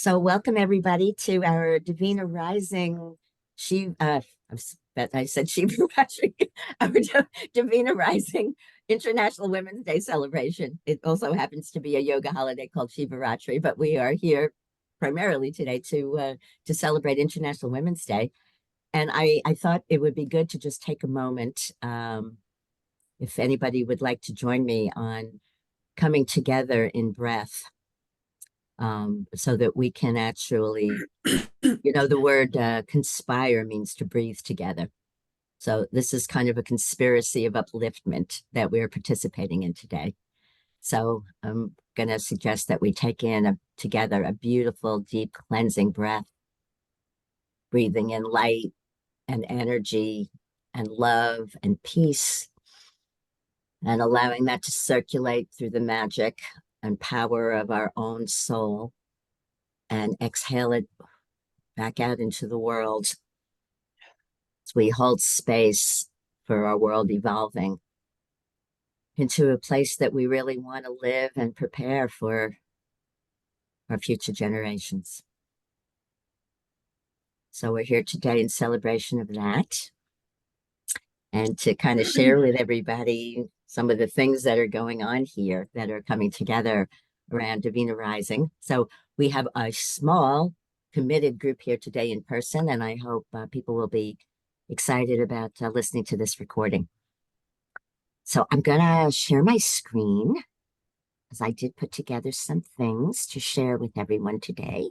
So welcome everybody to our Divina Rising. I said Shiva Rising, our Divina Rising International Women's Day celebration. It also happens to be a yoga holiday called Shiva Ratri, but we are here primarily today to celebrate International Women's Day. And I thought it would be good to just take a moment, if anybody would like to join me on coming together in breath, so that we can actually, the word conspire means to breathe together. So this is kind of a conspiracy of upliftment that we're participating in today. So I'm going to suggest that we take in together a beautiful, deep cleansing breath, breathing in light and energy and love and peace, and allowing that to circulate through the magic and power of our own soul, and exhale it back out into the world as we hold space for our world evolving into a place that we really want to live and prepare for our future generations. So we're here today in celebration of that, and to kind of share with everybody some of the things that are going on here that are coming together around Divina Rising. So we have a small committed group here today in person, and I hope people will be excited about listening to this recording. So I'm going to share my screen, as I did put together some things to share with everyone today.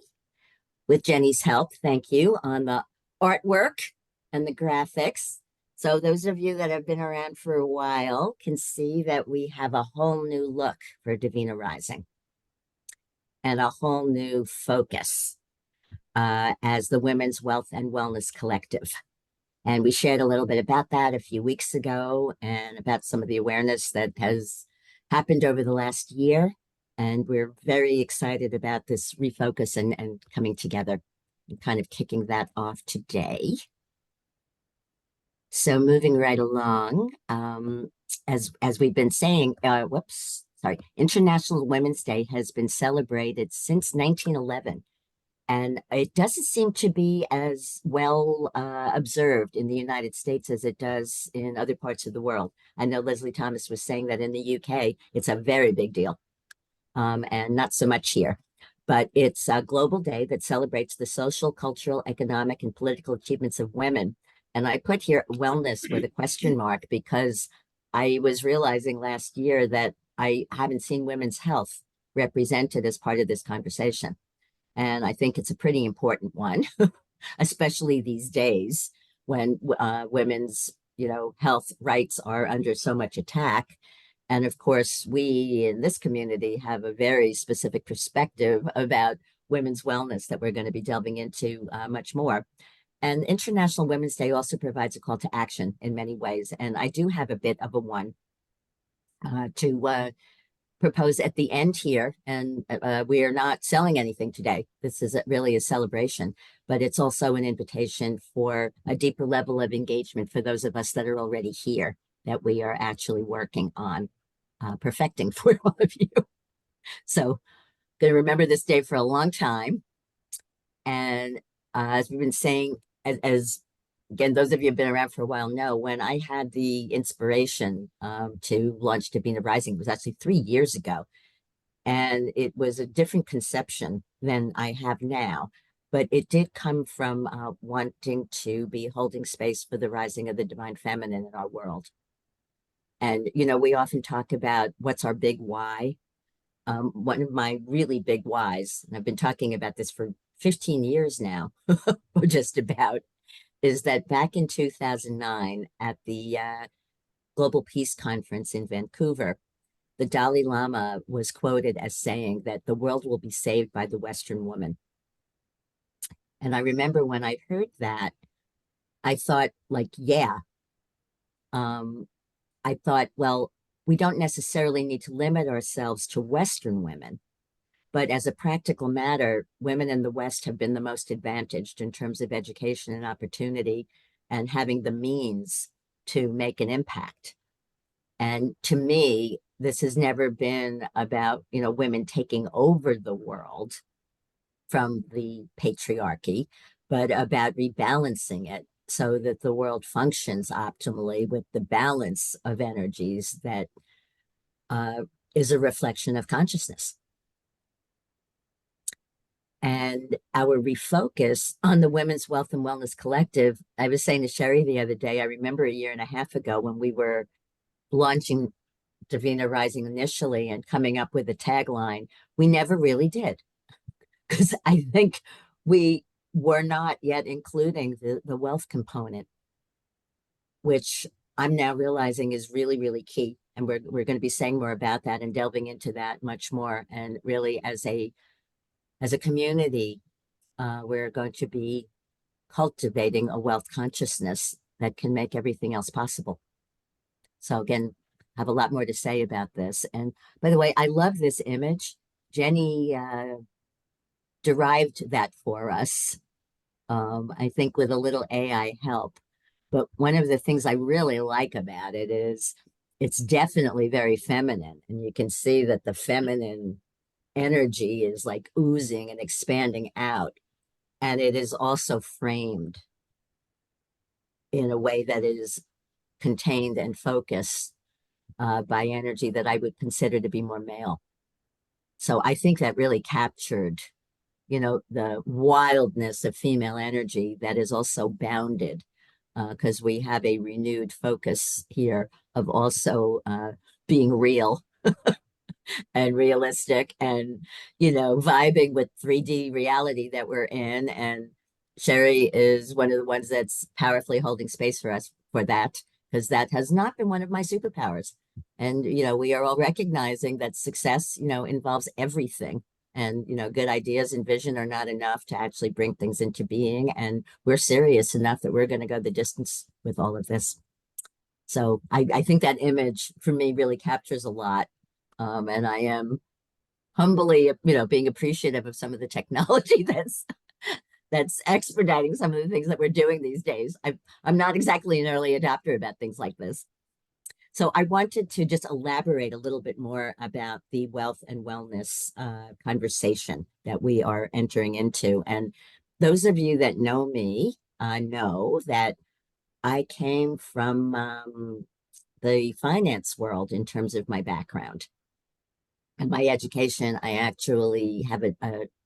With Jenny's help, thank you, on the artwork and the graphics. So those of you that have been around for a while can see that we have a whole new look for Divina Rising and a whole new focus as the Women's Wealth and Wellness Collective. And we shared a little bit about that a few weeks ago, and about some of the awareness that has happened over the last year. And we're very excited about this refocus and coming together and kind of kicking that off today. So moving right along, as we've been saying, International Women's Day has been celebrated since 1911. And it doesn't seem to be as well observed in the United States as it does in other parts of the world. I know Leslie Thomas was saying that in the UK, it's a very big deal, and not so much here. But it's a global day that celebrates the social, cultural, economic, and political achievements of women. And I put here wellness with a question mark, because I was realizing last year that I haven't seen women's health represented as part of this conversation. And I think it's a pretty important one, especially these days when women's, health rights are under so much attack. And of course, we in this community have a very specific perspective about women's wellness that we're going to be delving into much more. And International Women's Day also provides a call to action in many ways. And I do have a bit of a one to propose at the end here. And we are not selling anything today. This is really a celebration, but it's also an invitation for a deeper level of engagement for those of us that are already here, that we are actually working on perfecting for all of you. So going to remember this day for a long time. And as we've been saying, as again, those of you who have been around for a while know, when I had the inspiration to launch Divina Rising, it was actually 3 years ago. And it was a different conception than I have now. But it did come from wanting to be holding space for the rising of the divine feminine in our world. And, we often talk about what's our big why. One of my really big whys, and I've been talking about this for 15 years now, or just about, is that back in 2009 at the Global Peace Conference in Vancouver, the Dalai Lama was quoted as saying that the world will be saved by the Western woman. And I remember when I heard that, I thought, yeah. I thought, well, we don't necessarily need to limit ourselves to Western women. But as a practical matter, women in the West have been the most advantaged in terms of education and opportunity and having the means to make an impact. And to me, this has never been about, women taking over the world. from the patriarchy, but about rebalancing it so that the world functions optimally with the balance of energies that uh, is a reflection of consciousness. And our refocus on the Women's Wealth and Wellness Collective, I was saying to Sherry the other day, I remember a year and a half ago when we were launching Divina Rising initially and coming up with a tagline, we never really did. Because I think we were not yet including the wealth component, which I'm now realizing is really, really key. And we're going to be saying more about that and delving into that much more. And really, as a community, we're going to be cultivating a wealth consciousness that can make everything else possible. So again, I have a lot more to say about this. And by the way, I love this image. Jenny derived that for us, I think with a little AI help. But one of the things I really like about it is it's definitely very feminine. And you can see that the feminine energy is like oozing and expanding out. And it is also framed in a way that is contained and focused by energy that I would consider to be more male. So I think that really captured, the wildness of female energy that is also bounded because we have a renewed focus here of also being real and realistic and, vibing with 3D reality that we're in. And Sherry is one of the ones that's powerfully holding space for us for that, because that has not been one of my superpowers. And, we are all recognizing that success, involves everything. And, good ideas and vision are not enough to actually bring things into being. And we're serious enough that we're going to go the distance with all of this. So I think that image for me really captures a lot. And I am humbly, being appreciative of some of the technology that's expediting some of the things that we're doing these days. I'm not exactly an early adopter about things like this. So I wanted to just elaborate a little bit more about the wealth and wellness conversation that we are entering into. And those of you that know me know that I came from the finance world in terms of my background. And my education, I actually have an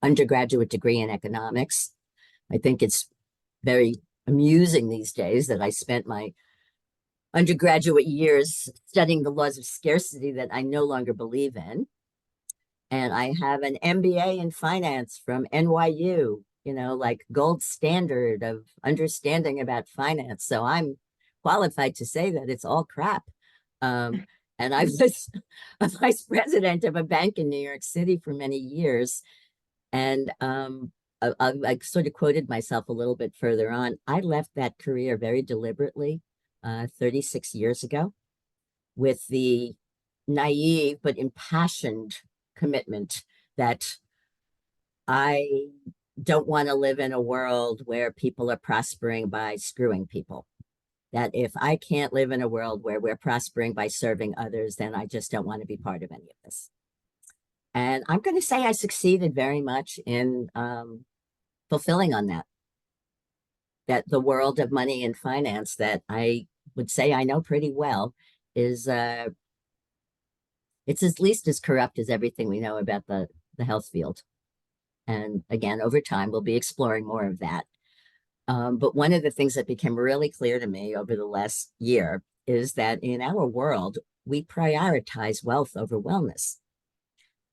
undergraduate degree in economics. I think it's very amusing these days that I spent my undergraduate years studying the laws of scarcity that I no longer believe in. And I have an MBA in finance from NYU, like gold standard of understanding about finance. So I'm qualified to say that it's all crap. And I was a vice president of a bank in New York City for many years. And I sort of quoted myself a little bit further on. I left that career very deliberately 36 years ago with the naive but impassioned commitment that I don't want to live in a world where people are prospering by screwing people. That if I can't live in a world where we're prospering by serving others, then I just don't want to be part of any of this. And I'm going to say I succeeded very much in fulfilling on that. That the world of money and finance that I would say I know pretty well is it's at least as corrupt as everything we know about the health field. And again, over time, we'll be exploring more of that. But one of the things that became really clear to me over the last year is that in our world, we prioritize wealth over wellness.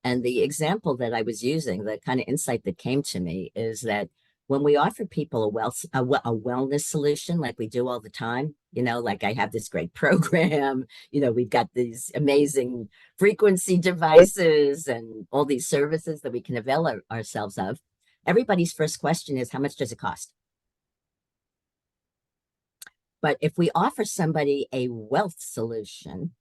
And the example that I was using, the kind of insight that came to me is that when we offer people a wellness solution, like we do all the time, like I have this great program, we've got these amazing frequency devices and all these services that we can avail ourselves of. Everybody's first question is, how much does it cost? But if we offer somebody a wealth solution,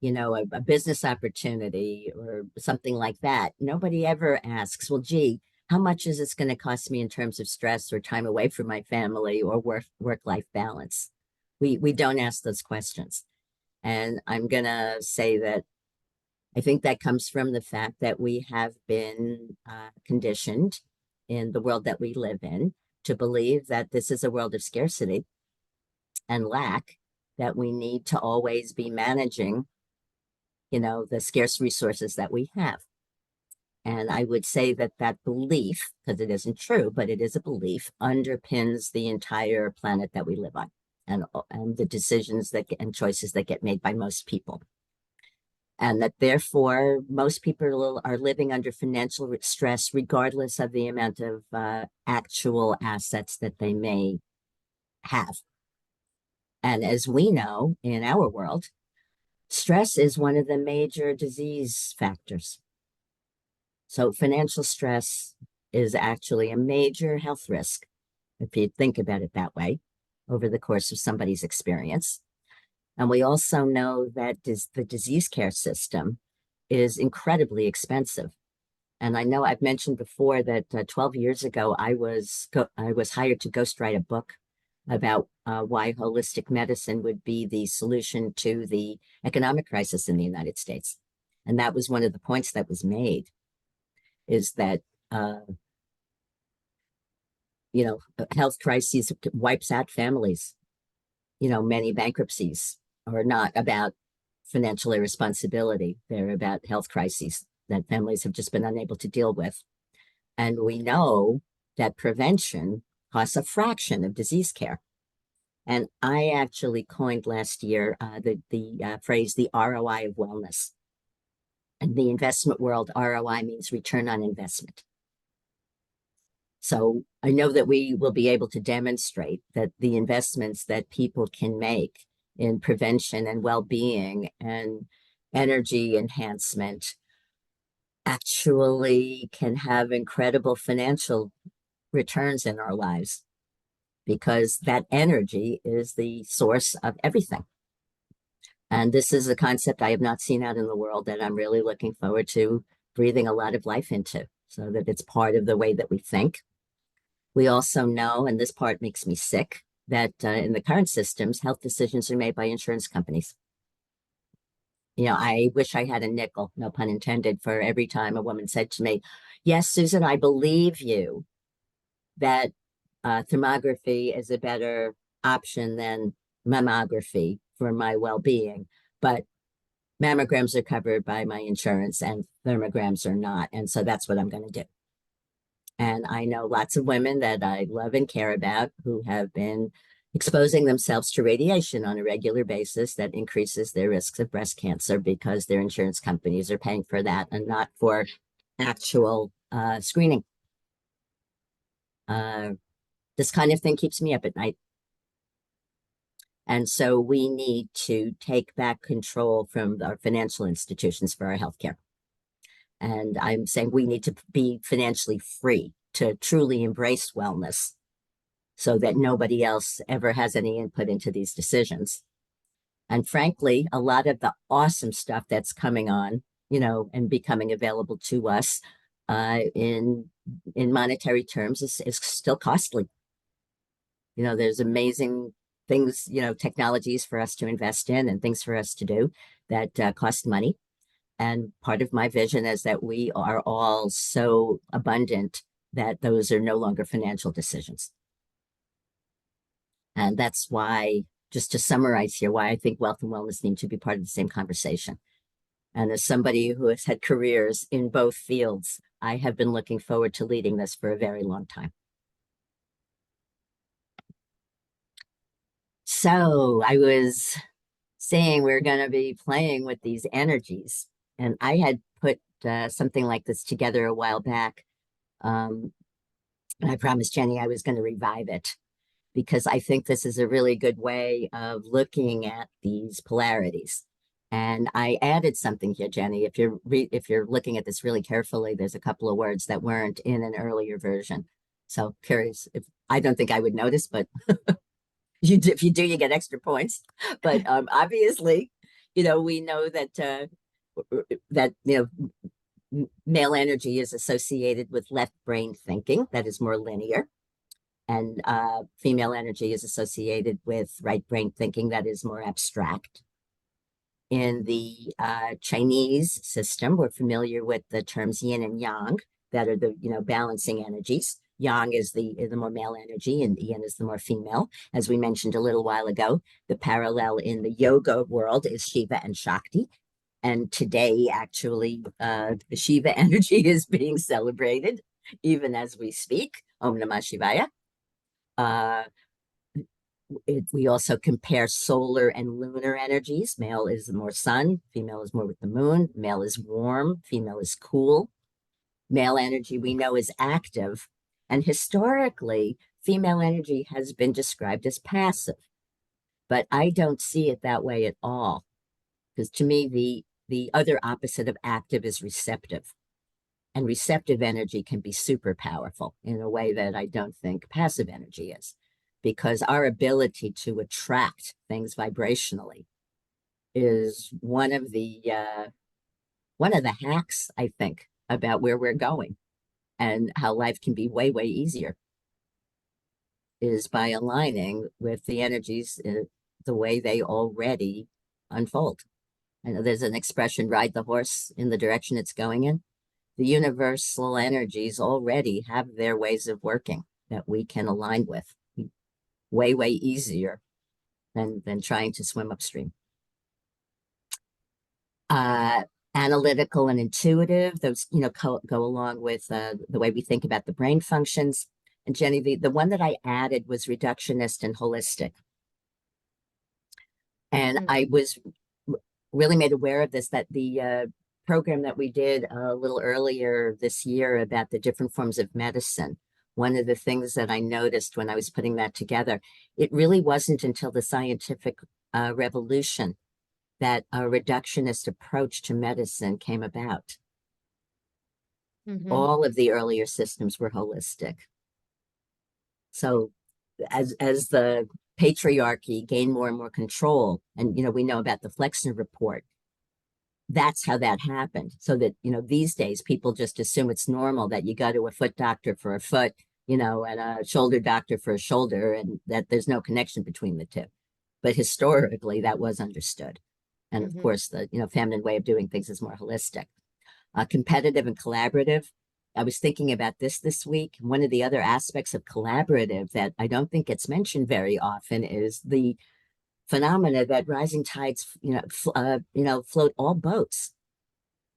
a business opportunity or something like that, nobody ever asks, well, gee, how much is this going to cost me in terms of stress or time away from my family or work-life balance? We don't ask those questions. And I'm going to say that I think that comes from the fact that we have been conditioned in the world that we live in to believe that this is a world of scarcity and lack, that we need to always be managing, the scarce resources that we have. And I would say that that belief, because it isn't true, but it is a belief, underpins the entire planet that we live on, and the decisions and choices that get made by most people. And that therefore most people are living under financial stress, regardless of the amount of actual assets that they may have. And as we know in our world, stress is one of the major disease factors. So financial stress is actually a major health risk, if you think about it that way, over the course of somebody's experience. And we also know that the disease care system is incredibly expensive. And I know I've mentioned before that 12 years ago, I was hired to ghostwrite a book about why holistic medicine would be the solution to the economic crisis in the United States. And that was one of the points that was made, is that, health crises wipes out families. Many bankruptcies are not about financial irresponsibility. They're about health crises that families have just been unable to deal with. And we know that prevention costs a fraction of disease care. And I actually coined last year the phrase, the ROI of wellness. In the investment world, ROI means return on investment. So I know that we will be able to demonstrate that the investments that people can make in prevention and well-being and energy enhancement actually can have incredible financial returns in our lives, because that energy is the source of everything. And this is a concept I have not seen out in the world that I'm really looking forward to breathing a lot of life into, so that it's part of the way that we think. We also know, and this part makes me sick, that in the current systems, health decisions are made by insurance companies. I wish I had a nickel, no pun intended, for every time a woman said to me, "Yes, Susan, I believe you that thermography is a better option than mammography for my well-being, but mammograms are covered by my insurance and thermograms are not, and so that's what I'm going to do." And I know lots of women that I love and care about who have been exposing themselves to radiation on a regular basis that increases their risks of breast cancer, because their insurance companies are paying for that and not for actual screening. This kind of thing keeps me up at night. And so we need to take back control from our financial institutions for our healthcare. And I'm saying we need to be financially free to truly embrace wellness, so that nobody else ever has any input into these decisions. And frankly, a lot of the awesome stuff that's coming on, and becoming available to us in monetary terms is still costly. There's amazing things, technologies for us to invest in and things for us to do that cost money. And part of my vision is that we are all so abundant that those are no longer financial decisions. And that's why, just to summarize here, why I think wealth and wellness need to be part of the same conversation. And as somebody who has had careers in both fields, I have been looking forward to leading this for a very long time. So I was saying we're going to be playing with these energies. And I had put something like this together a while back. And I promised Jenny I was going to revive it, because I think this is a really good way of looking at these polarities. And I added something here, Jenny. If you're looking at this really carefully, there's a couple of words that weren't in an earlier version. So curious, if I don't think I would notice, but if you do, you get extra points. But obviously, we know that male energy is associated with left brain thinking that is more linear, and female energy is associated with right brain thinking that is more abstract. In the Chinese system, we're familiar with the terms yin and yang, that are the balancing energies. Yang is the more male energy, and yin is the more female. As we mentioned a little while ago, the parallel in the yoga world is Shiva and Shakti. And today, actually, the Shiva energy is being celebrated, even as we speak. Om Namah Shivaya. Uh, we also compare solar and lunar energies. Male is more sun, female is more with the moon. Male is warm, female is cool. Male energy we know is active. And historically, female energy has been described as passive. But I don't see it that way at all. Because to me, the other opposite of active is receptive. And receptive energy can be super powerful in a way that I don't think passive energy is, because our ability to attract things vibrationally is one of the hacks, I think, about where we're going and how life can be way, way easier, is by aligning with the energies the way they already unfold. I know there's an expression, ride the horse in the direction it's going in. The universal energies already have their ways of working that we can align with way, way easier than trying to swim upstream. Analytical and intuitive, those, go along with the way we think about the brain functions. And Jenny, the one that I added was reductionist and holistic. And I was really made aware of this, that the program that we did a little earlier this year about the different forms of medicine, one of the things that I noticed when I was putting that together, it really wasn't until the scientific revolution that a reductionist approach to medicine came about. All of the earlier systems were holistic. So as the patriarchy gained more and more control, and we know about the Flexner report, that's how that happened. So that these days people just assume it's normal that you go to a foot doctor for a foot, and a shoulder doctor for a shoulder, and that there's no connection between the two. But historically, that was understood. And of course, the feminine way of doing things is more holistic. Competitive and collaborative. I was thinking about this week. One of the other aspects of collaborative that I don't think gets mentioned very often is the phenomena that rising tides, float all boats.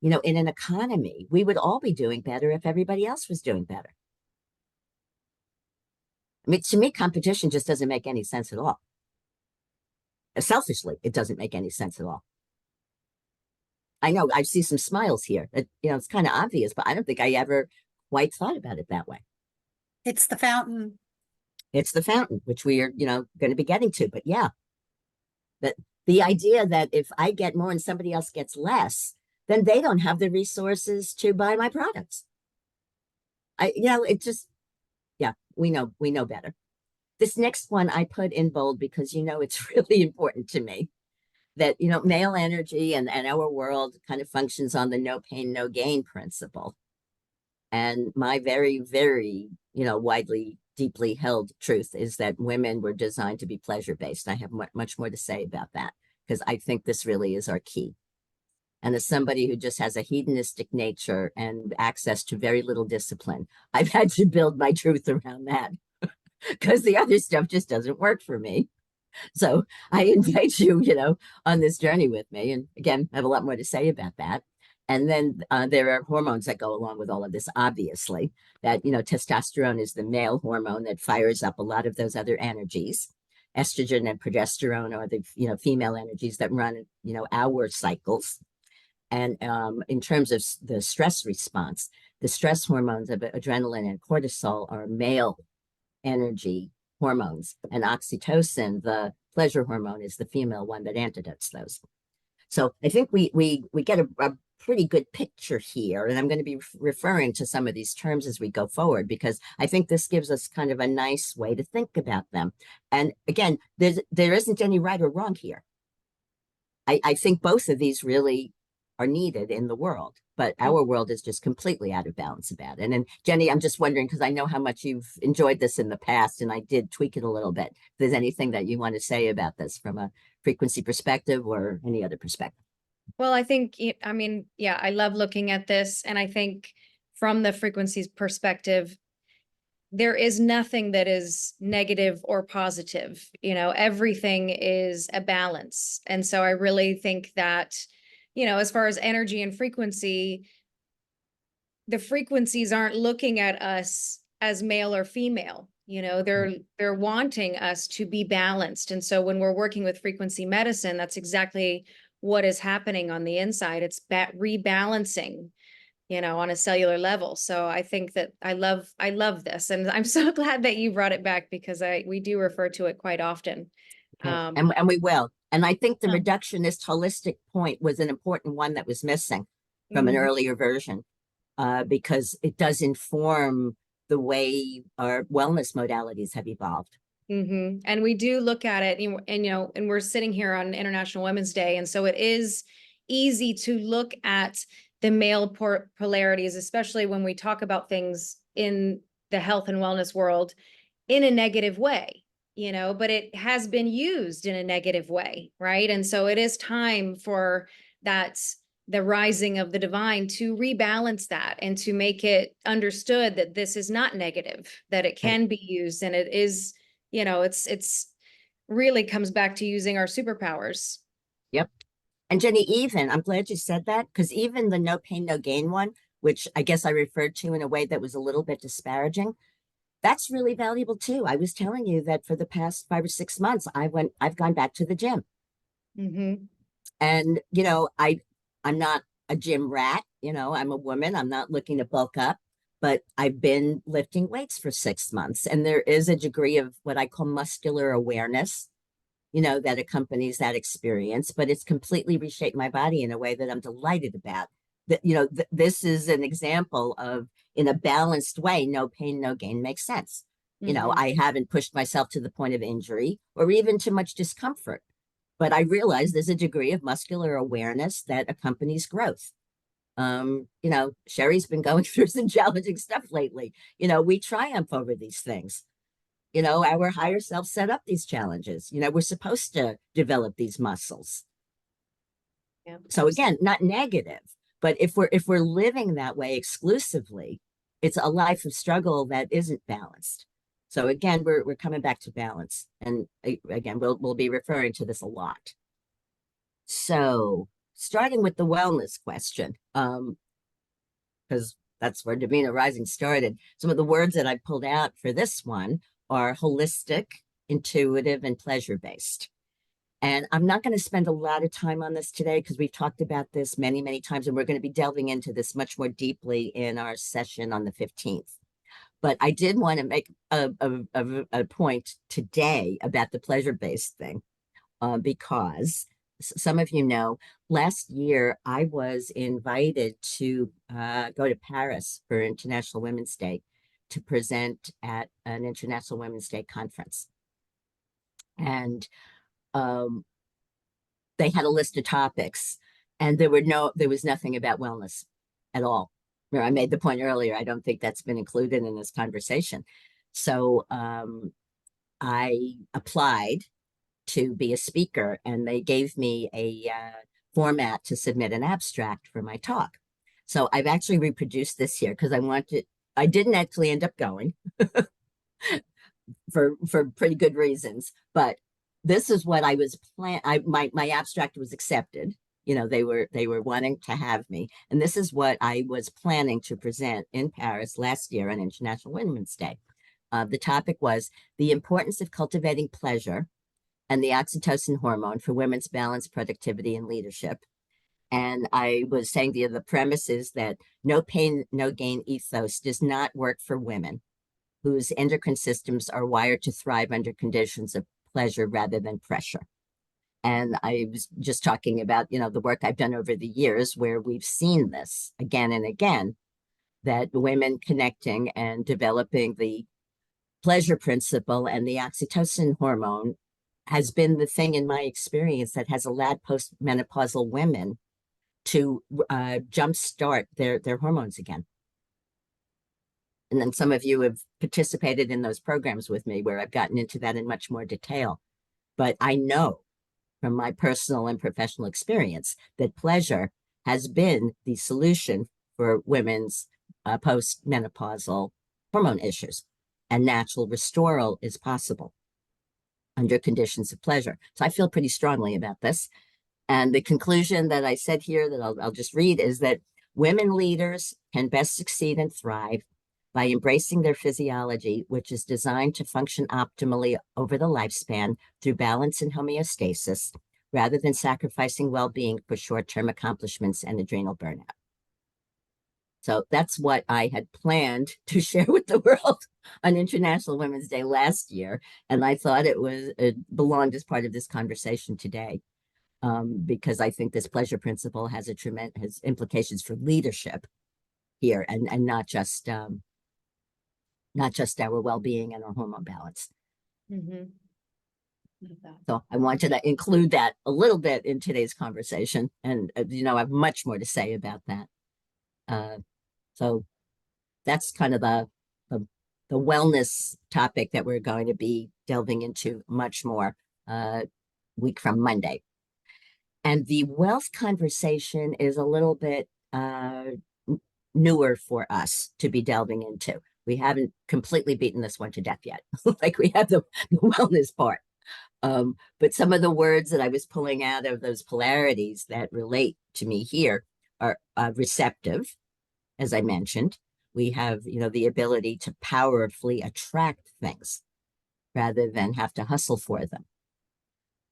In an economy, we would all be doing better if everybody else was doing better. I mean, to me, competition just doesn't make any sense at all. Selfishly, it doesn't make any sense at all. I know I see some smiles here. It's kind of obvious, but I don't think I ever quite thought about it that way. It's the fountain. It's the fountain, which we are, going to be getting to. But yeah, that the idea that if I get more and somebody else gets less, then they don't have the resources to buy my products. It just, yeah, we know better. This next one I put in bold because, it's really important to me that, male energy and our world kind of functions on the no pain, no gain principle. And my very, very, widely, deeply held truth is that women were designed to be pleasure-based. I have much more to say about that because I think this really is our key. And as somebody who just has a hedonistic nature and access to very little discipline, I've had to build my truth around that because the other stuff just doesn't work for me. So I invite you, on this journey with me. And again, I have a lot more to say about that. And then there are hormones that go along with all of this, obviously, that, testosterone is the male hormone that fires up a lot of those other energies. Estrogen and progesterone are the, female energies that run, our cycles. And in terms of the stress response, the stress hormones of adrenaline and cortisol are male energy hormones, and oxytocin, the pleasure hormone, is the female one that antidotes those. So I think we get a pretty good picture here, and I'm going to be referring to some of these terms as we go forward because I think this gives us kind of a nice way to think about them. And again, there isn't any right or wrong here. I think both of these really are needed in the world, but our world is just completely out of balance about it. And Jenny, I'm just wondering, because I know how much you've enjoyed this in the past, and I did tweak it a little bit. If there's anything that you want to say about this from a frequency perspective or any other perspective. Well, I think, I mean, yeah, I love looking at this. And I think from the frequencies perspective, there is nothing that is negative or positive. Everything is a balance. And so I really think that, as far as energy and frequency, the frequencies aren't looking at us as male or female. They're wanting us to be balanced. And so when we're working with frequency medicine, that's exactly what is happening on the inside. It's rebalancing, on a cellular level. So I think that I love this. And I'm so glad that you brought it back because we do refer to it quite often. Okay. And we will. And I think the Yeah. reductionist holistic point was an important one that was missing from an Mhm. earlier version, because it does inform the way our wellness modalities have evolved. And we do look at it, and we're sitting here on International Women's Day, and so it is easy to look at the male polarities, especially when we talk about things in the health and wellness world in a negative way, but it has been used in a negative way, right? And so it is time for that, the rising of the divine, to rebalance that and to make it understood that this is not negative, that it Right. can be used, and it is, it's really comes back to using our superpowers. Yep. And Jenny, even, I'm glad you said that, because even the no pain, no gain one, which I guess I referred to in a way that was a little bit disparaging, that's really valuable too. I was telling you that for the past 5 or 6 months, I've gone back to the gym. Hmm. And, I'm not a gym rat, I'm a woman, I'm not looking to bulk up, but I've been lifting weights for 6 months. And there is a degree of what I call muscular awareness, that accompanies that experience, but it's completely reshaped my body in a way that I'm delighted about. That, this is an example of, in a balanced way, no pain, no gain makes sense. Hmm. I haven't pushed myself to the point of injury or even too much discomfort, but I realize there's a degree of muscular awareness that accompanies growth. Sherry's been going through some challenging stuff lately. We triumph over these things. Our higher self set up these challenges. We're supposed to develop these muscles. Yeah, So absolutely. again, not negative, but if we're living that way exclusively, it's a life of struggle that isn't balanced. So again, we're coming back to balance, and again, we'll be referring to this a lot. So starting with the wellness question, because that's where Divina Rising started. Some of the words that I pulled out for this one are holistic, intuitive, and pleasure based. And I'm not going to spend a lot of time on this today because we've talked about this many, many times, and we're going to be delving into this much more deeply in our session on the 15th. But I did want to make a point today about the pleasure based thing, because some of you know, last year I was invited to go to Paris for International Women's Day to present at an International Women's Day conference. And um, they had a list of topics, and there was nothing about wellness at all. Where I made the point earlier, I don't think that's been included in this conversation. So I applied to be a speaker, and they gave me a format to submit an abstract for my talk. So I've actually reproduced this here because I didn't actually end up going for pretty good reasons, but this is what I was my abstract was accepted. They were wanting to have me, and this is what I was planning to present in Paris last year on International Women's Day. The topic was the importance of cultivating pleasure and the oxytocin hormone for women's balance, productivity, and leadership. And I was saying the premise is that no pain, no gain ethos does not work for women whose endocrine systems are wired to thrive under conditions of pleasure rather than pressure. And I was just talking about, the work I've done over the years where we've seen this again and again, that women connecting and developing the pleasure principle and the oxytocin hormone has been the thing in my experience that has allowed postmenopausal women to jumpstart their hormones again. And then some of you have participated in those programs with me where I've gotten into that in much more detail. But I know from my personal and professional experience that pleasure has been the solution for women's postmenopausal hormone issues, and natural restoral is possible under conditions of pleasure. So I feel pretty strongly about this. And the conclusion that I said here that I'll just read is that women leaders can best succeed and thrive by embracing their physiology, which is designed to function optimally over the lifespan through balance and homeostasis, rather than sacrificing well-being for short-term accomplishments and adrenal burnout. So that's what I had planned to share with the world on International Women's Day last year. And I thought it belonged as part of this conversation today. Because I think this pleasure principle has implications for leadership here, and not just our well-being and our hormone balance. Mm-hmm. So I wanted to include that a little bit in today's conversation, and I have much more to say about that. So that's kind of the wellness topic that we're going to be delving into much more week from Monday. And the wealth conversation is a little bit newer for us to be delving into. We haven't completely beaten this one to death yet. Like we have the wellness part. But some of the words that I was pulling out of those polarities that relate to me here are receptive, as I mentioned. We have, the ability to powerfully attract things rather than have to hustle for them.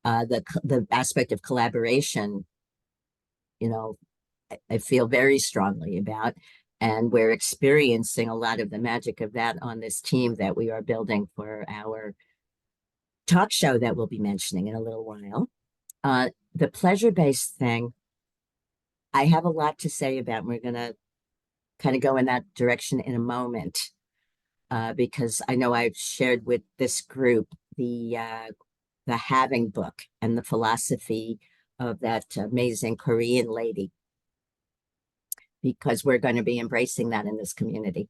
The aspect of collaboration, I feel very strongly about, and we're experiencing a lot of the magic of that on this team that we are building for our talk show that we'll be mentioning in a little while. The pleasure-based thing, I have a lot to say about, and we're going to kind of go in that direction in a moment, because I know I've shared with this group the Having book and the philosophy of that amazing Korean lady, because we're going to be embracing that in this community.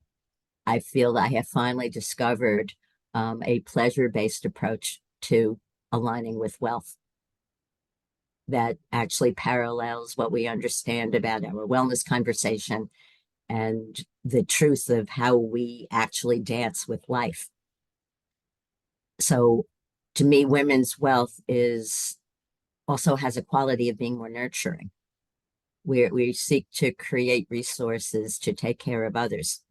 I feel that I have finally discovered a pleasure-based approach to aligning with wealth that actually parallels what we understand about our wellness conversation and the truth of how we actually dance with life. So to me, women's wealth also has a quality of being more nurturing. We seek to create resources to take care of others,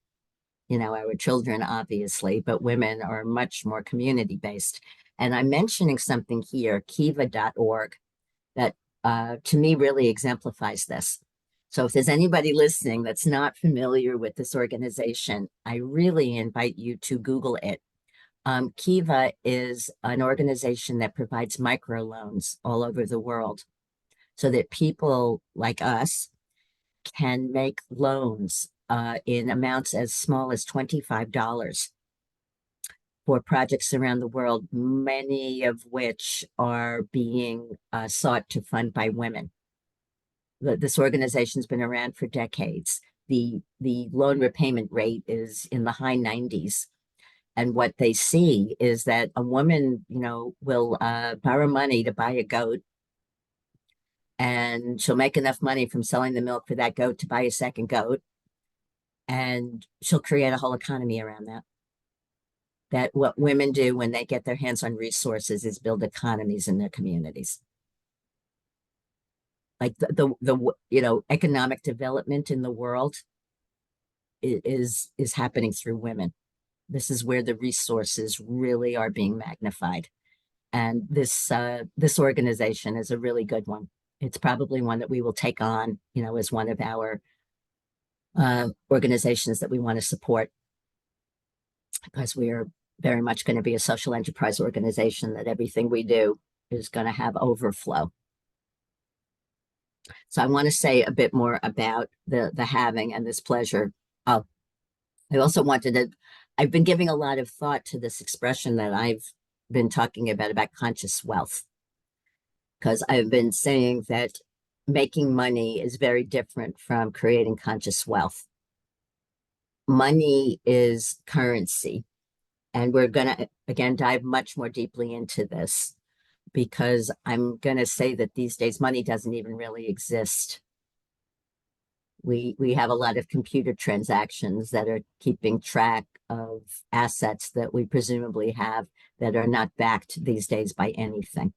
our children, obviously, but women are much more community-based. And I'm mentioning something here, kiva.org, that to me really exemplifies this. So if there's anybody listening that's not familiar with this organization, I really invite you to Google it. Kiva is an organization that provides microloans all over the world so that people like us can make loans in amounts as small as $25 for projects around the world, many of which are being sought to fund by women. This organization's been around for decades. The loan repayment rate is in the high 90s. And what they see is that a woman, will borrow money to buy a goat, and she'll make enough money from selling the milk for that goat to buy a second goat, and she'll create a whole economy around that. That what women do when they get their hands on resources is build economies in their communities. Like the economic development in the world is happening through women. This is where the resources really are being magnified. And this organization is a really good one. It's probably one that we will take on, as one of our organizations that we want to support, because we are very much going to be a social enterprise organization that everything we do is going to have overflow. So I want to say a bit more about the Having and this pleasure. Oh, I also I've been giving a lot of thought to this expression that I've been talking about conscious wealth, because I've been saying that making money is very different from creating conscious wealth. Money is currency, and we're going to, again, dive much more deeply into this. because I'm going to say that these days money doesn't even really exist. We have a lot of computer transactions that are keeping track of assets that we presumably have that are not backed these days by anything.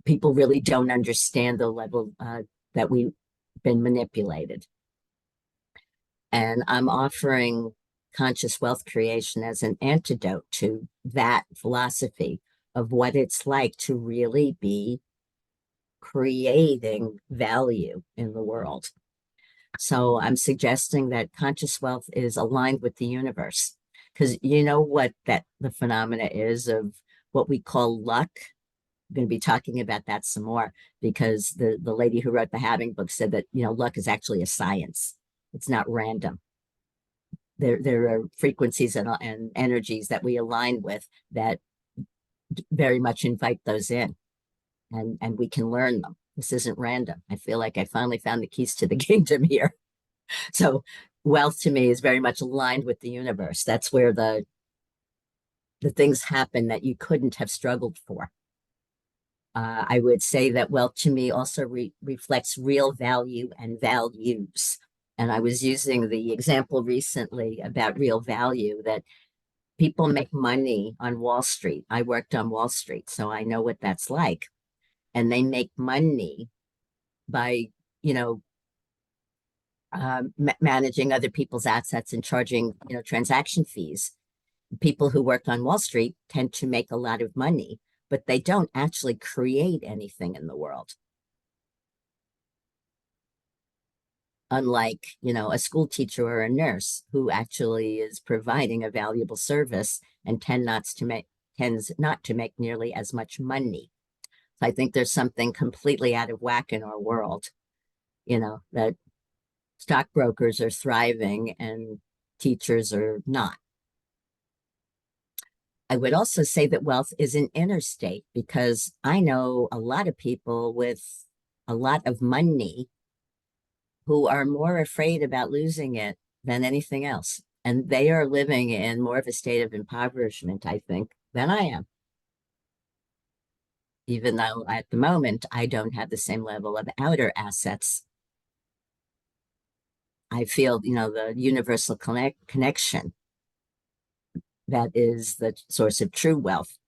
People really don't understand the level that we've been manipulated. And I'm offering conscious wealth creation as an antidote to that philosophy of what it's like to really be creating value in the world. So I'm suggesting that conscious wealth is aligned with the universe, because you know what that the phenomena is of what we call luck. I'm going to be talking about that some more, because the lady who wrote the Having book said that, you know, luck is actually a science. It's not random. There are frequencies and energies that we align with that very much invite those in, and we can learn them. This isn't random. I feel like I finally found the keys to the kingdom here. So wealth to me is very much aligned with the universe. That's where the things happen that you couldn't have struggled for. I would say that wealth to me also reflects real value and values. And I was using the example recently about real value, that people make money on Wall Street. I worked on Wall Street, so I know what that's like. And they make money by, you know, managing other people's assets and charging, you know, transaction fees. People who work on Wall Street tend to make a lot of money, but they don't actually create anything in the world. Unlike, you know, a school teacher or a nurse who actually is providing a valuable service and tends not to make nearly as much money. So I think there's something completely out of whack in our world, you know, that stockbrokers are thriving and teachers are not. I would also say that wealth is an inner state, because I know a lot of people with a lot of money who are more afraid about losing it than anything else. And they are living in more of a state of impoverishment, I think, than I am. Even though at the moment I don't have the same level of outer assets, I feel, you know, the universal connection that is the source of true wealth.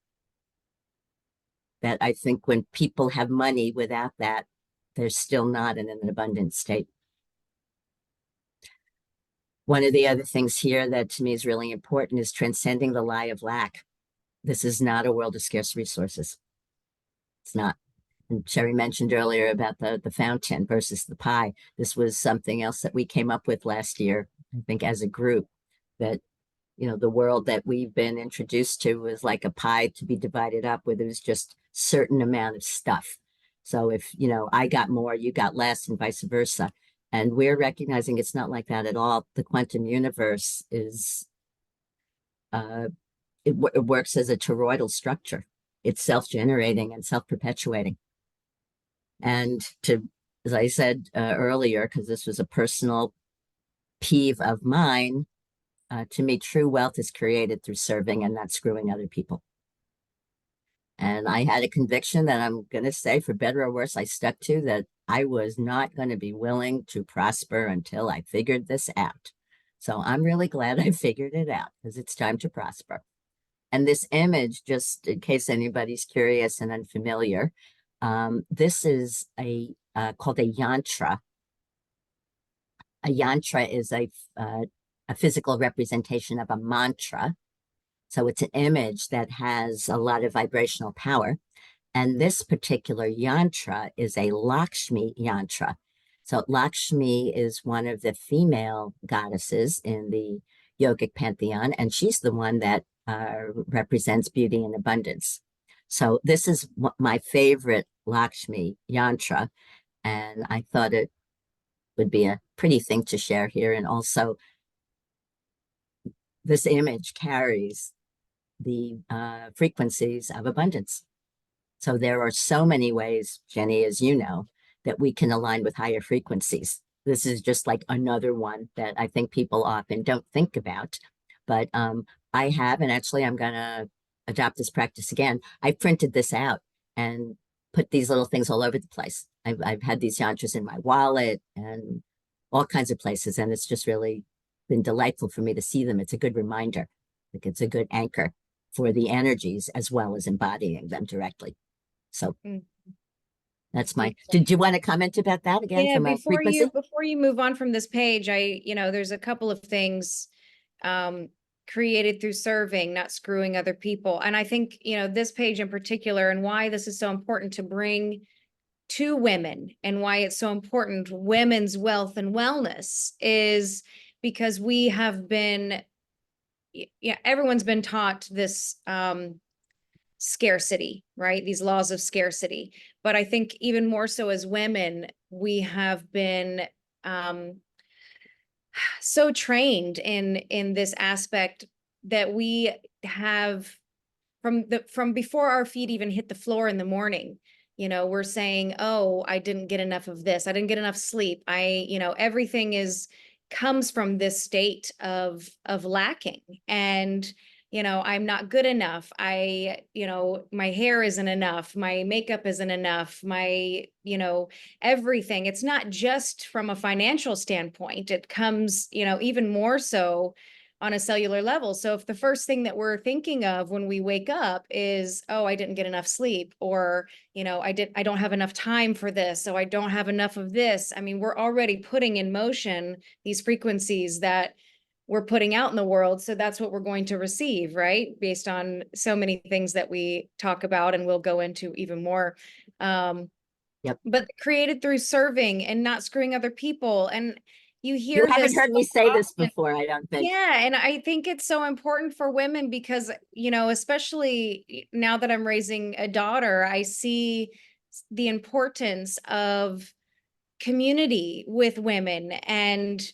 That I think when people have money without that, they're still not in an abundant state. One of the other things here that to me is really important is transcending the lie of lack. This is not a world of scarce resources. It's not. And Sherry mentioned earlier about the fountain versus the pie. This was something else that we came up with last year, I think, as a group, that, you know, the world that we've been introduced to was like a pie to be divided up, where there's just certain amount of stuff. So if, you know, I got more, you got less, and vice versa. And we're recognizing it's not like that at all. The quantum universe is, it works as a toroidal structure. It's self-generating and self-perpetuating. And to, as I said earlier, because this was a personal peeve of mine, to me, true wealth is created through serving and not screwing other people. And I had a conviction that I'm going to say, for better or worse, I stuck to, that I was not going to be willing to prosper until I figured this out. So I'm really glad I figured it out, because it's time to prosper. And this image, just in case anybody's curious and unfamiliar, this is called a yantra. A yantra is a physical representation of a mantra. So it's an image that has a lot of vibrational power. And this particular yantra is a Lakshmi yantra. So Lakshmi is one of the female goddesses in the yogic pantheon, and she's the one that represents beauty and abundance. So this is my favorite Lakshmi yantra, and I thought it would be a pretty thing to share here. And also, this image carries the frequencies of abundance. So there are so many ways, Jenny, as you know, that we can align with higher frequencies. This is just like another one that I think people often don't think about. But I have, and actually I'm going to adopt this practice again, I printed this out and put these little things all over the place. I've had these yantras in my wallet and all kinds of places, and it's just really been delightful for me to see them. It's a good reminder. Like it's a good anchor for the energies as well as embodying them directly. So Mm. that's my. Beautiful. Did you want to comment about that again Yeah, from a frequency? before you move on from this page, there's a couple of things created through serving, not screwing other people. And I think, this page in particular and why this is so important to bring to women and why it's so important, women's wealth and wellness, is because we have been, yeah, everyone's been taught this scarcity, right? These laws of scarcity. But I think even more so as women, we have been so trained in this aspect that we have from before our feet even hit the floor in the morning. We're saying, oh, I didn't get enough of this, I didn't get enough sleep, everything is comes from this state of lacking. And I'm not good enough, my hair isn't enough, my makeup isn't enough, my everything. It's not just from a financial standpoint, it comes even more so on a cellular level. So if the first thing that we're thinking of when we wake up is, oh, I didn't get enough sleep, or, I don't have enough time for this, so I don't have enough of this. I mean, we're already putting in motion these frequencies that we're putting out in the world. So that's what we're going to receive, right? Based on so many things that we talk about and we'll go into even more. Yep. But created through serving and not screwing other people. And you You hear haven't this heard me so say this often. before, I don't think. Yeah, and I think it's so important for women because, especially now that I'm raising a daughter, I see the importance of community with women. And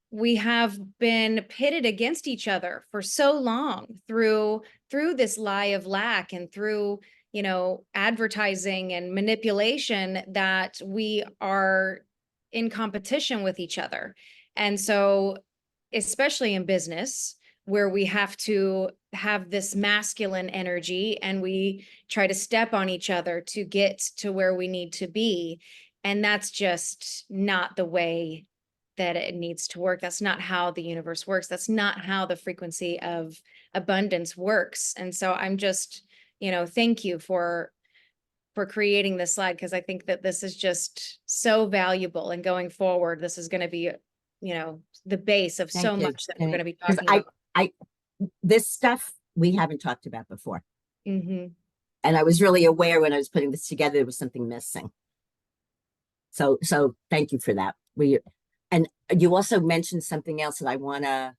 we have been pitted against each other for so long through this lie of lack and through advertising and manipulation, that we are in competition with each other. And so especially in business, where we have to have this masculine energy and we try to step on each other to get to where we need to be. And that's just not the way that it needs to work. That's not how the universe works. That's not how the frequency of abundance works. And so I'm just, thank you for creating this slide, because I think that this is just so valuable. And going forward, this is going to be, the base of so Thank you. much that we're going to be Because talking about. this stuff we haven't talked about before. Mm-hmm. And I was really aware when I was putting this together, there was something missing. So thank you for that. And you also mentioned something else that I want to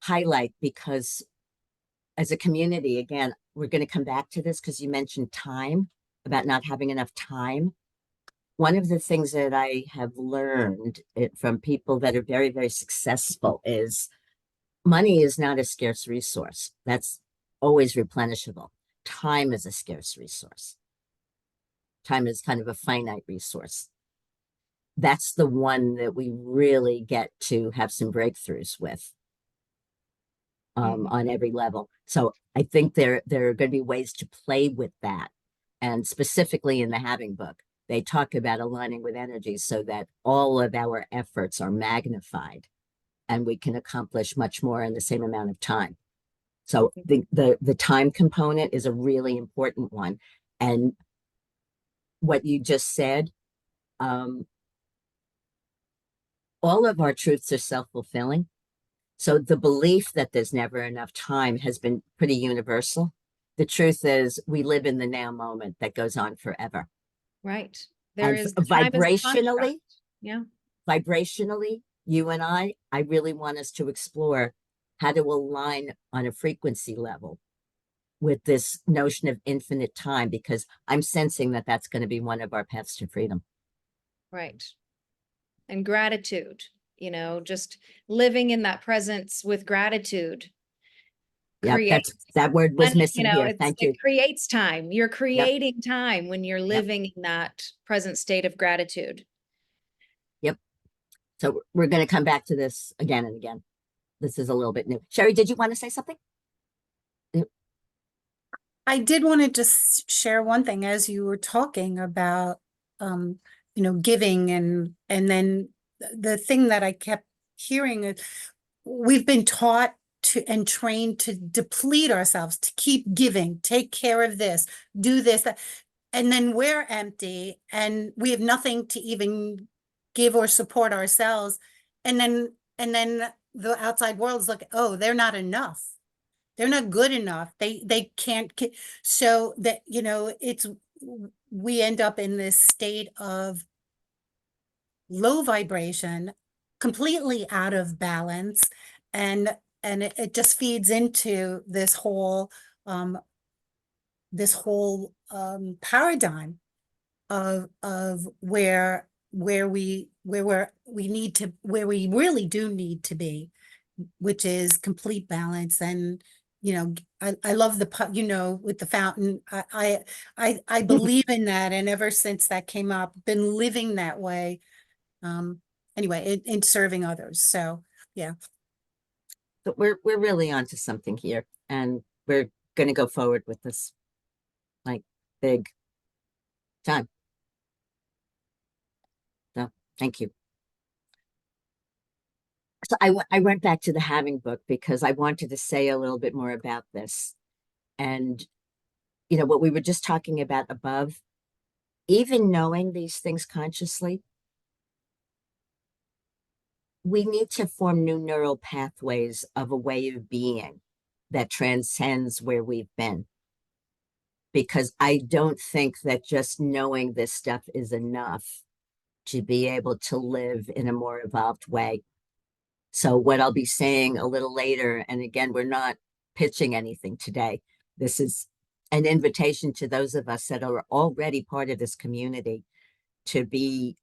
highlight, because as a community, again, we're going to come back to this because you mentioned time, about not having enough time. One of the things that I have learned from people that are very, very successful is money is not a scarce resource. That's always replenishable. Time is a scarce resource. Time is kind of a finite resource. That's the one that we really get to have some breakthroughs with on every level. So I think there are going to be ways to play with that. And specifically in the Having book, they talk about aligning with energies so that all of our efforts are magnified and we can accomplish much more in the same amount of time. So the time component is a really important one. And what you just said, all of our truths are self-fulfilling. So the belief that there's never enough time has been pretty universal. The truth is we live in the now moment that goes on forever. Right. And time is a construct. vibrationally, Yeah. vibrationally, you and I really want us to explore how to align on a frequency level with this notion of infinite time, because I'm sensing that that's going to be one of our paths to freedom. Right. And gratitude, just living in that presence with gratitude. Yep, that word was missing here. Thank you. It creates time. You're Yep. creating time when you're Yep. living in that present state of gratitude. Yep. So we're going to come back to this again and again. This is a little bit new. Sherry, did you want to say something? I did want to just share one thing as you were talking about, giving and then the thing that I kept hearing is we've been taught to and trained to deplete ourselves, to keep giving, take care of this, do this, that, and then we're empty and we have nothing to even give or support ourselves. And then the outside world is like, oh, they're not enough. They're not good enough. They can't. So that, it's we end up in this state of low vibration, completely out of balance, and it just feeds into um paradigm of where we really do need to be, which is complete balance. And I love with the fountain. I believe in that, and ever since that came up, been living that way. Anyway, in serving others. So yeah. But we're really onto something here, and we're going to go forward with this like big time. So thank you. So I went back to the Having book because I wanted to say a little bit more about this. And what we were just talking about above, even knowing these things consciously, we need to form new neural pathways of a way of being that transcends where we've been. Because I don't think that just knowing this stuff is enough to be able to live in a more evolved way. So, what I'll be saying a little later, and again, we're not pitching anything today. This is an invitation to those of us that are already part of this community to be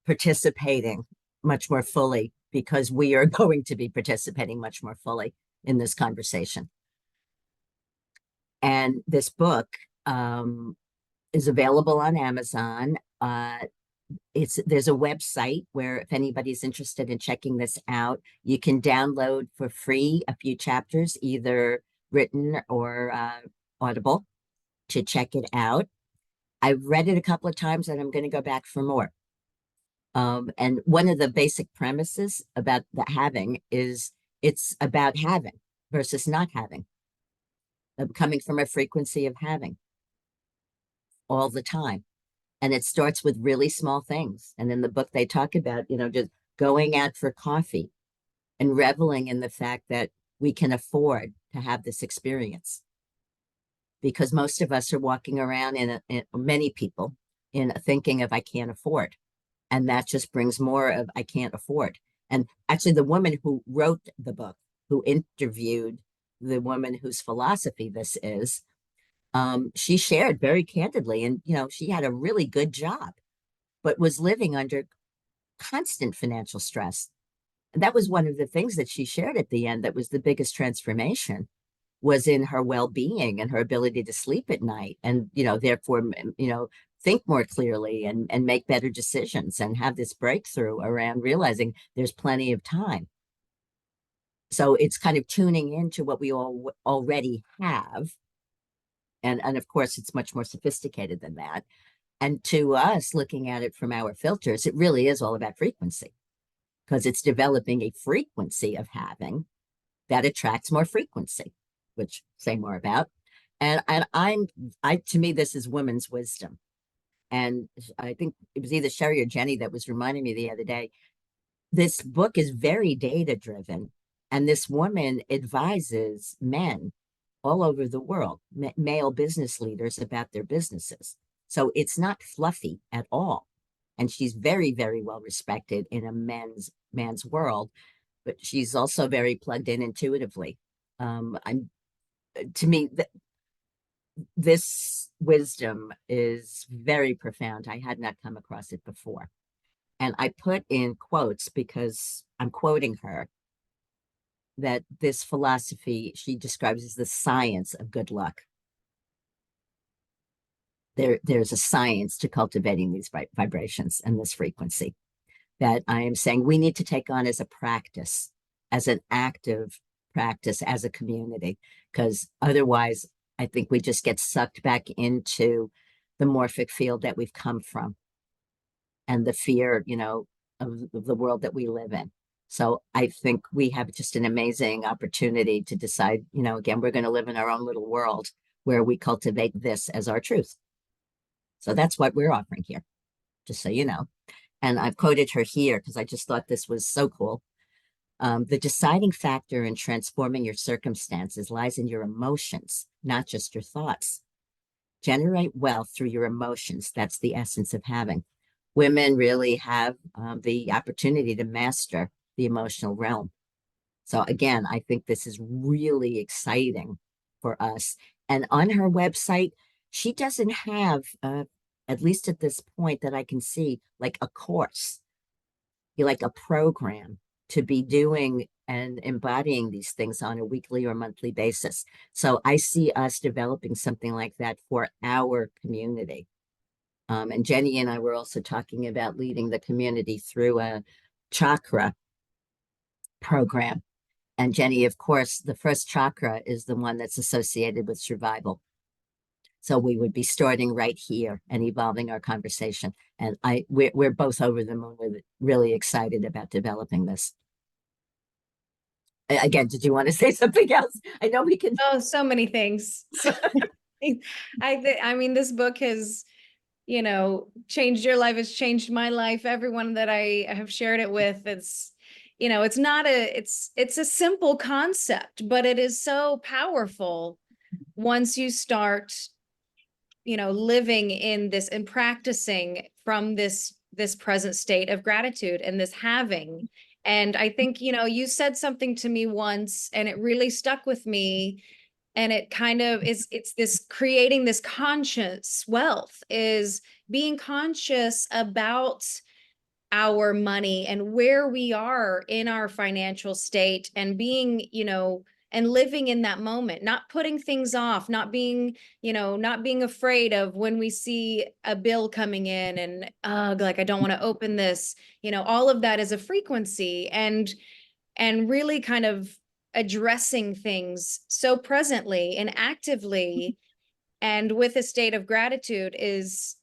participating much more fully, because we are going to be participating much more fully in this conversation. And this book is available on Amazon. There's a website where if anybody's interested in checking this out, you can download for free a few chapters, either written or Audible, to check it out. I've read it a couple of times and I'm going to go back for more. And one of the basic premises about the having is it's about having versus not having, coming from a frequency of having all the time. And it starts with really small things. And in the book, they talk about, just going out for coffee and reveling in the fact that we can afford to have this experience. Because most of us are walking around many people in a thinking of I can't afford. And that just brings more of I can't afford. And actually, the woman who wrote the book, who interviewed the woman whose philosophy this is, she shared very candidly, and she had a really good job, but was living under constant financial stress. And that was one of the things that she shared at the end that was the biggest transformation, was in her well-being and her ability to sleep at night, and therefore think more clearly and make better decisions and have this breakthrough around realizing there's plenty of time. So it's kind of tuning into what we all already have. And of course, it's much more sophisticated than that. And to us, looking at it from our filters, it really is all about frequency, because it's developing a frequency of having that attracts more frequency, which say more about. And to me, this is women's wisdom. And I think it was either Sherry or Jenny that was reminding me the other day, this book is very data driven. And this woman advises men all over the world, male business leaders, about their businesses. So it's not fluffy at all. And she's very, very well respected in a man's world, but she's also very plugged in intuitively. To me, this wisdom is very profound. I had not come across it before. And I put in quotes because I'm quoting her, that this philosophy she describes as the science of good luck. There's a science to cultivating these vibrations and this frequency that I am saying we need to take on as a practice, as an active practice, as a community, because otherwise I think we just get sucked back into the morphic field that we've come from and the fear, of the world that we live in. So I think we have just an amazing opportunity to decide, again, we're going to live in our own little world where we cultivate this as our truth. So that's what we're offering here, just so you know. And I've quoted her here because I just thought this was so cool. The deciding factor in transforming your circumstances lies in your emotions, not just your thoughts. Generate wealth through your emotions. That's the essence of having. Women really have the opportunity to master the emotional realm. So again, I think this is really exciting for us. And on her website, she doesn't have, at least at this point that I can see, like a course, like a program to be doing and embodying these things on a weekly or monthly basis. So I see us developing something like that for our community. And Jenny and I were also talking about leading the community through a chakra program. And Jenny, of course, the first chakra is the one that's associated with survival. So we would be starting right here and evolving our conversation. And we're both over the moon. We're really excited about developing this. Again, did you want to say something else? I know we can. Oh, so many things. I mean, this book has, changed your life, has changed my life. Everyone that I have shared it with, it's not it's a simple concept, but it is so powerful once you start, living in this and practicing from this present state of gratitude and this having. And I think, you said something to me once and it really stuck with me. And it kind of it's this creating this conscious wealth, is being conscious about our money and where we are in our financial state, and being, and living in that moment, not putting things off, not being, not being afraid of when we see a bill coming in and like, I don't want to open this, all of that is a frequency. And really kind of addressing things so presently and actively and with a state of gratitude is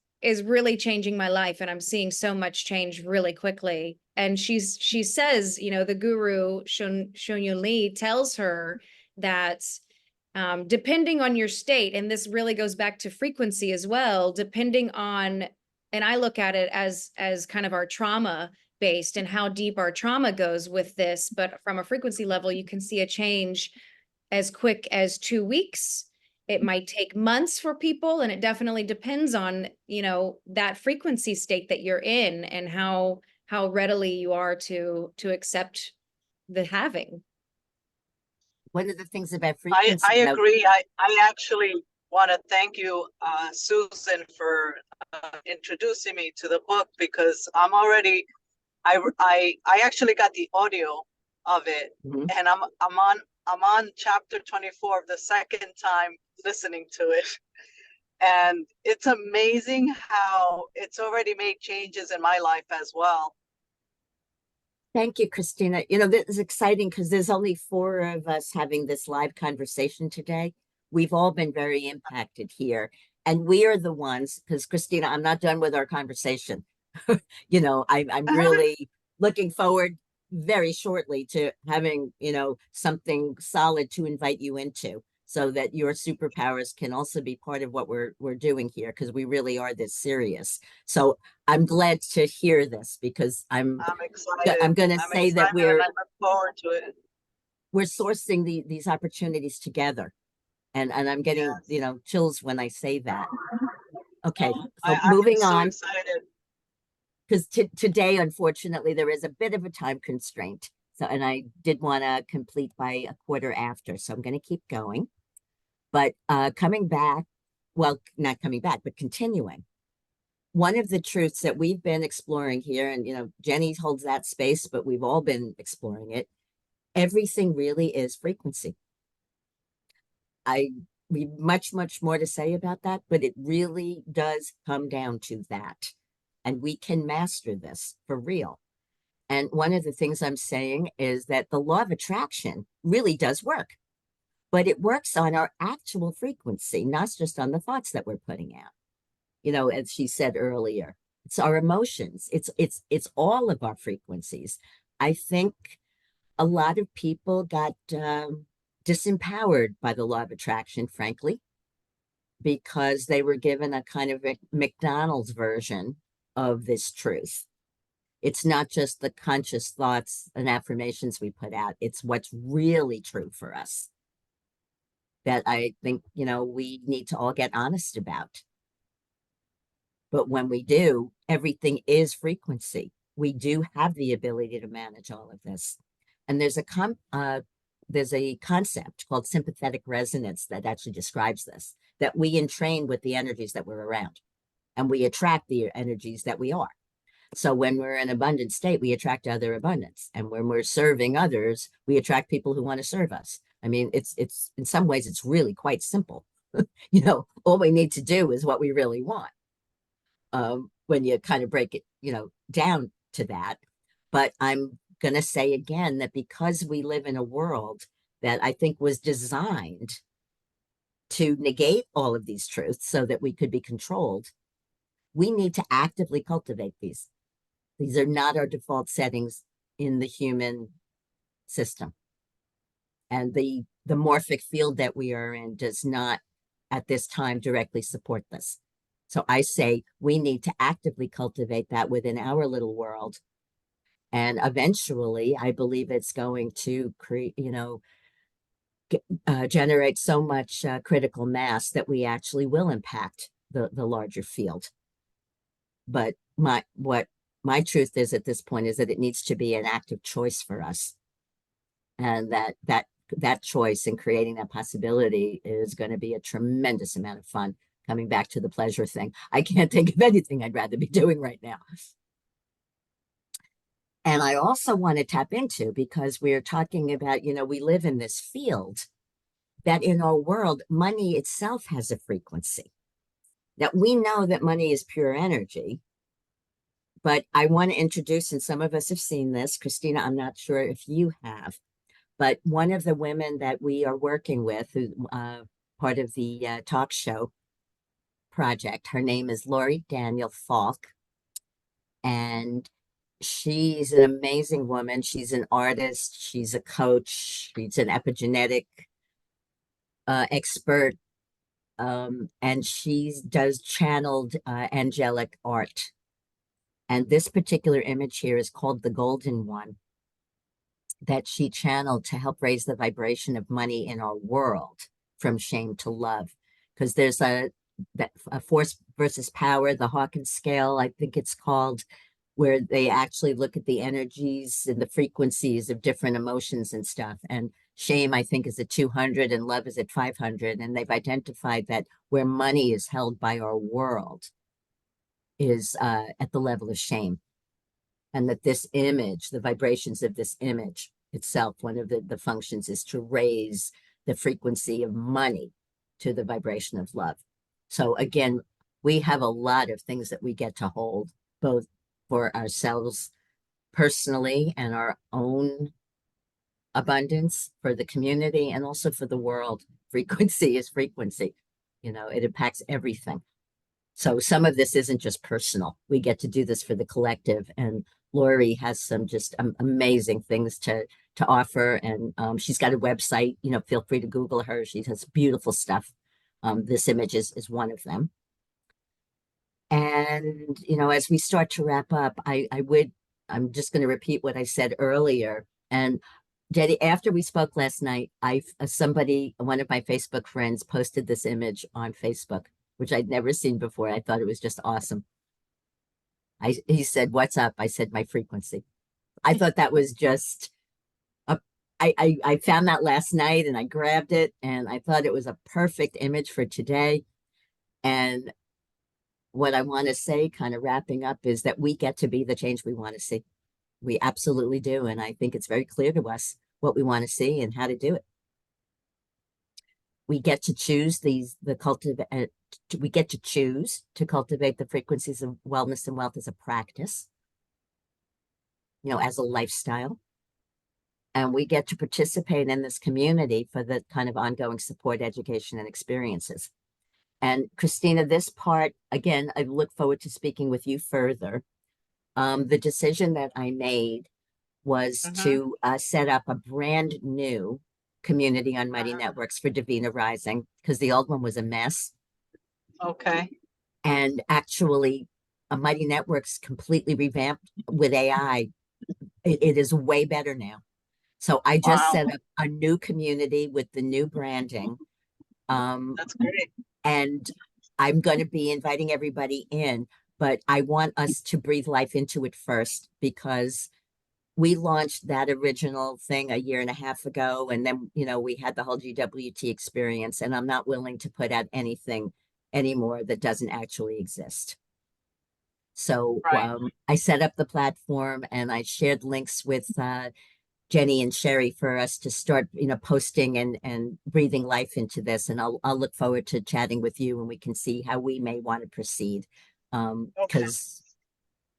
really changing my life. And I'm seeing so much change really quickly. And she says, the guru Shun Li tells her that depending on your state, and this really goes back to frequency as well, depending on, and I look at it as kind of our trauma based and how deep our trauma goes with this, but from a frequency level, you can see a change as quick as 2 weeks. It might take months for people, and it definitely depends on, that frequency state that you're in and how readily you are to accept the having. One of the things about I frequency, agree. I actually want to thank you, Susan, for introducing me to the book, because I'm already, I actually got the audio of it, Mhm. and I'm on chapter 24 of the second time listening to it. And it's amazing how it's already made changes in my life as well. Thank you, Christina. This is exciting because there's only 4 of us having this live conversation today. We've all been very impacted here. And we are the ones, because Christina, I'm not done with our conversation. I'm really looking forward very shortly to having, something solid to invite you into, so that your superpowers can also be part of what we're doing here, because we really are this serious. So I'm glad to hear this, because I'm excited. going to I'm say that excited and I look forward to it. we're sourcing these opportunities together, and I'm getting Yes. chills when I say that. Okay, so I'm moving so on, excited. because today, unfortunately, there is a bit of a time constraint. So, and I did want to complete by a quarter after, so I'm going to keep going. But coming back, well, not coming back, but continuing. One of the truths that we've been exploring here, and Jenny holds that space, but we've all been exploring it. Everything really is frequency. We much more to say about that, but it really does come down to that. And we can master this for real. And one of the things I'm saying is that the law of attraction really does work. but it works on our actual frequency, not just on the thoughts that we're putting out. You know, as she said earlier, it's our emotions. It's all of our frequencies. I think a lot of people got disempowered by the law of attraction, frankly, because they were given a kind of a McDonald's version of this truth. It's not just the conscious thoughts and affirmations we put out, it's what's really true for us that I think, you know, we need to all get honest about. But when we do, everything is frequency. We do have the ability to manage all of this. And there's a concept called sympathetic resonance that actually describes this, that we entrain with the energies that we're around, and we attract the energies that we are. So when we're in abundant state, we attract other abundance. And when we're serving others, we attract people who want to serve us. I mean, it's in some ways, it's really quite simple. You know, all we need to do is what we really want. When you kind of break it, you know, down to that. But I'm going to say again that because we live in a world that I think was designed to negate all of these truths so that we could be controlled, we need to actively cultivate these. These are not our default settings in the human system. And the morphic field that we are in does not at this time directly support this. So I say we need to actively cultivate that within our little world. And eventually, I believe it's going to create, you know, generate so much critical mass that we actually will impact the larger field. But what my truth is at this point is that it needs to be an active choice for us. And that choice and creating that possibility is going to be a tremendous amount of fun. Coming back to the pleasure thing, I can't think of anything I'd rather be doing right now. And I also want to tap into, because we're talking about, you know, we live in this field that in our world, money itself has a frequency. That we know that money is pure energy. But I want to introduce, and some of us have seen this, Christina, I'm not sure if you have, but one of the women that we are working with, who part of the talk show project, her name is Lori Daniel Falk, and she's an amazing woman. She's an artist, she's a coach, she's an epigenetic expert, and she does channeled angelic art. And this particular image here is called the Golden One, that she channeled to help raise the vibration of money in our world from shame to love. Because there's a force versus power, the Hawkins scale, I think it's called, where they actually look at the energies and the frequencies of different emotions and stuff. And shame, I think, is at 200 and love is at 500. And they've identified that where money is held by our world is at the level of shame. And that this image, the vibrations of this image itself, one of the functions is to raise the frequency of money to the vibration of love. So again, we have a lot of things that we get to hold, both for ourselves personally and our own abundance, for the community, and also for the world. Frequency is frequency. You know, it impacts everything. So some of this isn't just personal. We get to do this for the collective. And Lori has some just amazing things to offer. And she's got a website, you know, feel free to Google her. She has beautiful stuff. This image is one of them. And, you know, as we start to wrap up, I'm just going to repeat what I said earlier. And Jetty, after we spoke last night, one of my Facebook friends posted this image on Facebook, which I'd never seen before. I thought it was just awesome. He said, "What's up?" I said, "My frequency." I thought that was just I found that last night and I grabbed it and I thought it was a perfect image for today. And what I want to say, kind of wrapping up, is that we get to be the change we want to see. We absolutely do. And I think it's very clear to us what we want to see and how to do it. We get to choose we get to choose to cultivate the frequencies of wellness and wealth as a practice, you know, as a lifestyle. and we get to participate in this community for the kind of ongoing support, education, and experiences. And Christina, this part, again, I look forward to speaking with you further. The decision that I made was to set up a brand new community on Mighty Networks for Divina Rising, because the old one was a mess. Okay. And actually, Mighty Networks completely revamped with AI. It is way better now. So I just Wow. set up a new community with the new branding. That's great. And I'm going to be inviting everybody in, but I want us to breathe life into it first, because we launched that original thing a year and a half ago. And then, we had the whole GWT experience, and I'm not willing to put out anything anymore that doesn't actually exist. So Right. I set up the platform, and I shared links with Jenny and Sherry for us to start, posting and breathing life into this. And I'll look forward to chatting with you, and we can see how we may want to proceed. Okay. Because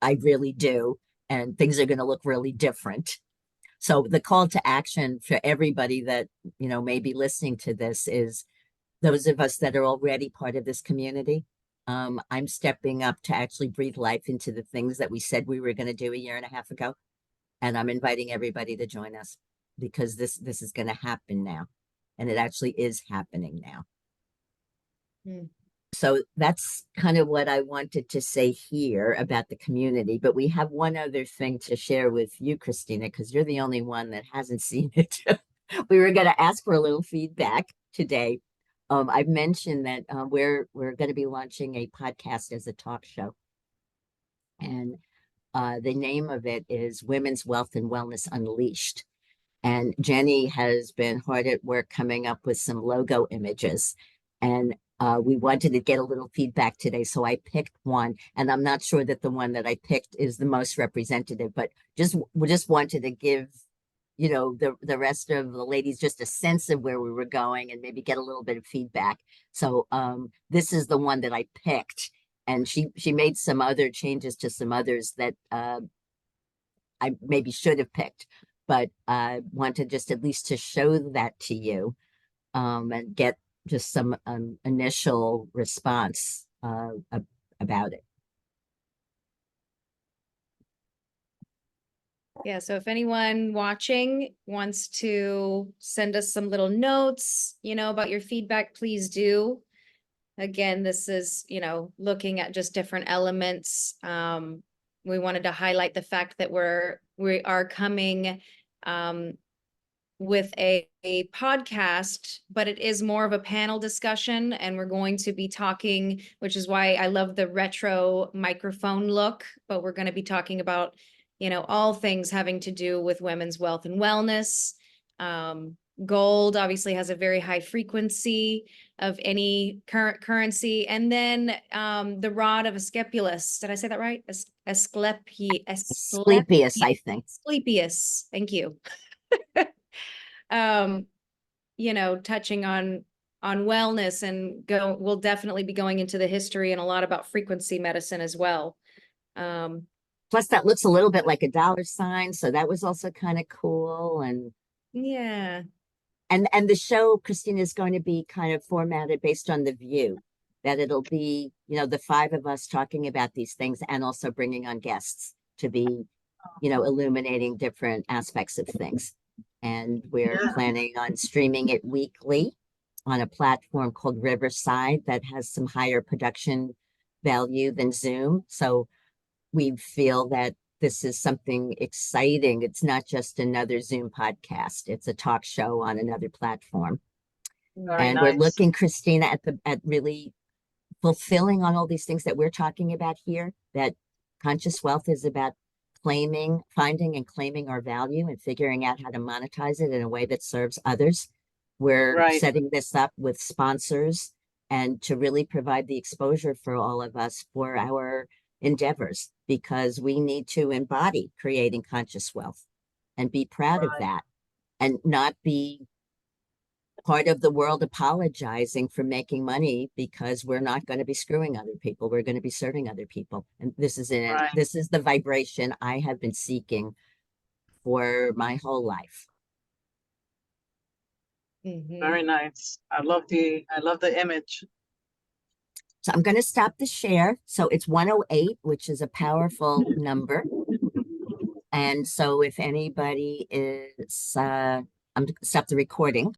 I really do, and things are going to look really different. So the call to action for everybody that, may be listening to this is those of us that are already part of this community. I'm stepping up to actually breathe life into the things that we said we were going to do a year and a half ago. And I'm inviting everybody to join us, because this is going to happen now. And it actually is happening now. So that's kind of what I wanted to say here about the community. But we have one other thing to share with you, Christina, because you're the only one that hasn't seen it. We were going to ask for a little feedback today. I've mentioned that we're going to be launching a podcast as a talk show. And the name of it is Women's Wealth and Wellness Unleashed. And Jenny has been hard at work coming up with some logo images. And we wanted to get a little feedback today, so I picked one. And I'm not sure that the one that I picked is the most representative, but we just wanted to give, the rest of the ladies just a sense of where we were going, and maybe get a little bit of feedback. So this is the one that I picked. And she made some other changes to some others that I maybe should have picked, but I wanted just at least to show that to you, and get just some initial response about it. Yeah, so if anyone watching wants to send us some little notes, about your feedback, please do. Again, this is, looking at just different elements. We wanted to highlight the fact that we are coming with a podcast, but it is more of a panel discussion, and we're going to be talking, which is why I love the retro microphone look, but we're going to be talking about, all things having to do with women's wealth and wellness. Gold obviously has a very high frequency of any current currency. And then the rod of Asclepius. Did I say that right? Asclepius, I think. Asclepius. Thank you. Touching on wellness, and we'll definitely be going into the history and a lot about frequency medicine as well. Plus that looks a little bit like a dollar sign, so that was also kind of cool. And yeah. And the show, Christina, is going to be kind of formatted based on the view, that it'll be, the five of us talking about these things, and also bringing on guests to be, illuminating different aspects of things. And we're planning on streaming it weekly on a platform called Riverside that has some higher production value than Zoom. So we feel that this is something exciting. It's not just another Zoom podcast. It's a talk show on another platform. Very And we're nice. looking, Christina, at really fulfilling on all these things that we're talking about here, that conscious wealth is about finding and claiming our value, and figuring out how to monetize it in a way that serves others. We're Right. setting this up with sponsors, and to really provide the exposure for all of us for our endeavors, because we need to embody creating conscious wealth and be proud of that, and not be part of the world apologizing for making money, because we're not going to be screwing other people. We're going to be serving other people. And this is Right. this is the vibration I have been seeking for my whole life. Mhm. Very nice. I love the image. So I'm going to stop the share. So it's 108, which is a powerful number. And so if anybody is, I'm stop the recording.